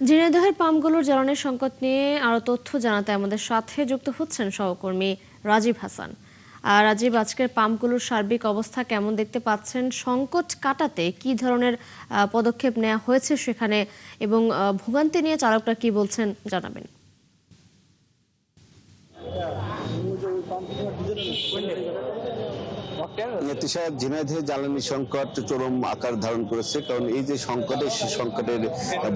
ঝিনাইদহের পাম্পগুলোর জ্বালানির সংকট নিয়ে আরো তথ্য জানাতে আমাদের সাথে যুক্ত হচ্ছেন সহকর্মী রাজীব হাসান। রাজীব, আজকের পাম্পগুলোর সার্বিক অবস্থা কেমন দেখতে পাচ্ছেন? সংকট কাটাতে কি ধরনের পদক্ষেপ নেওয়া হয়েছে সেখানে, এবং ভোগান্তি নিয়ে চালকরা কি বলছেন জানাবেন। ঝিনাইদহে জ্বালানি সংকট চরম আকার ধারণ করেছে, কারণ এই যে সংকটের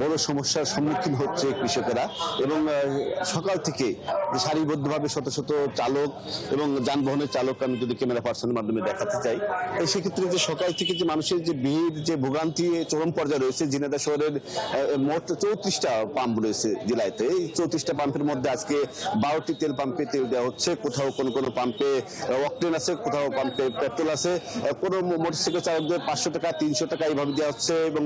বড় সমস্যার সম্মুখীন হচ্ছে কৃষকেরা, এবং সকাল থেকে সারিবদ্ধভাবে শত শত চালক এবং যানবাহনের চালক আমি যদি ক্যামেরা পার্সনের মাধ্যমে দেখাতে চাই, সেক্ষেত্রে যে সকাল থেকে যে মানুষের যে ভিড়, যে ভোগান্তি চরম পর্যায়ে রয়েছে। ঝিনাইদহ শহরের মোট 34টা পাম্প রয়েছে জেলাতে। এই 34টা পাম্পের মধ্যে আজকে 12টি তেল পাম্পে তেল দেওয়া হচ্ছে। কোথাও কোনো পাম্পে অকটেন আছে, কোথাও পাম্পে পেট্রোল আছে। কোনো মোটরসাইকেল চালকদের 500 টাকা 300 টাকা এইভাবে দেওয়া হচ্ছে, এবং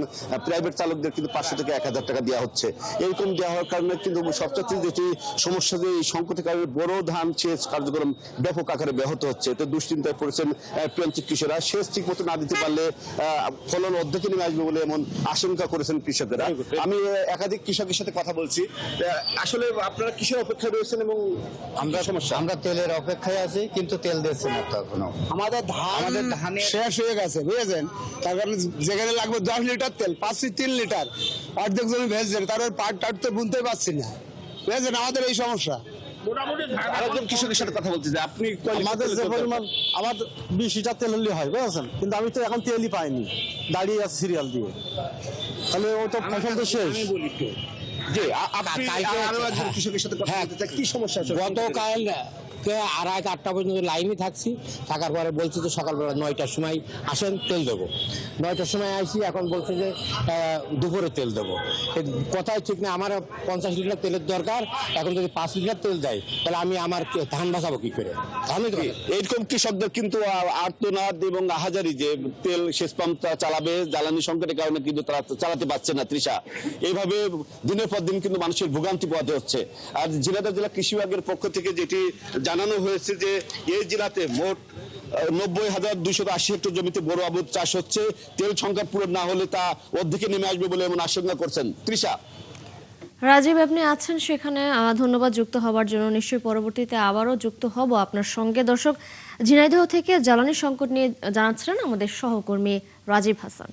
প্রাইভেট চালকদের কিন্তু 500 থেকে 1000 টাকা দেওয়া হচ্ছে। এরকম দেওয়া হওয়ার কারণে কিন্তু সবচেয়ে যেটি সমস্যা, যে এই সংকটের কারণে বড় ধান সেচ কার্যক্রম ব্যাপক আকারে ব্যাহত হচ্ছে। এতে দুশ্চিন্তায় পড়েছেন প্রান্তিক কৃষকরা। সেচ ঠিক মতো না দিতে পারলে ফলন অর্ধেকে নেমে আসবে বলে এমন আশঙ্কা করেছেন কৃষকেরা। আমি একাধিক কৃষকের সাথে কথা বলছি। আসলে আপনারা কিসের অপেক্ষায় রয়েছেন এবং আমরা তেলের অপেক্ষায় আছি, কিন্তু তেল দিচ্ছে না তো এখনো। আমাদের ধান শেষ হয়ে গেছে, বুঝেছেন? তার কারণে যেখানে লাগবে 10 লিটার তেল পাচ্ছি 3 লিটার, অর্ধেক জমি ভেজছেন, তারপর পাট তো বুনতে পারছি না, বুঝেছেন? আমাদের এই সমস্যা। আরেকজন কৃষকের সাথে কথা বলছি যে আপনি আমাদের যে পরিমাণ, আমার 20 লিটার তেল হলে হয়, বুঝেছেন? কিন্তু আমি তো এখন তেলই পাইনি, দাঁড়িয়ে আছে সিরিয়াল দিয়ে। তাহলে ও তো ফসল তো শেষ। জি, আপনি আরো একজন কৃষকের সাথে কথা বলতে চাই, কি সমস্যা আছে? গতকাল 8টা পর্যন্ত লাইনে থাকছি, থাকার পরে বলছে যে সকালবেলা 9টার সময় আসেন, তেল দেবো। 9টার সময় আসি, এখন বলছে যে দুপুরে তেল দেবো। কথাই ঠিক না। আমার 50 লিটার তেলের দরকার, এখন যদি 5 লিটার তেল দেয় তাহলে আমি আমার ধান বাঁচাবো কি করে? এইরকম কৃষকদের কিন্তু আর্তনাদ এবং আহাজারি, যে তেল শেষ পাম্পটা চালাবে জ্বালানি সংকটের কারণে কিন্তু তারা চালাতে পারছে না। তৃষা, এইভাবে দিনের পর দিন কিন্তু মানুষের ভোগান্তি পোহাতে হচ্ছে। আর ঝিনাইদহ জেলা কৃষি বিভাগের পক্ষ থেকে যেটি জানানো হয়েছে যে এই জেলাতে মোট 90,280 হেক্টর জমিতে বোরো আবাদ চাষ হচ্ছে। তেল সংকট পূরণ না হলে তা অর্ধেকে নেমে আসবে বলে এমন আশঙ্কা করছেন। তৃষা, রাজীব, আপনি আছেন সেখানে, ধন্যবাদ যুক্ত হওয়ার জন্য। নিশ্চয়ই পরবর্তীতে আবারও যুক্ত হব আপনার সঙ্গে। দর্শক, ঝিনাইদহ থেকে জ্বালানি সংকট নিয়ে জানাচ্ছিলেন আমাদের সহকর্মী রাজীব হাসান।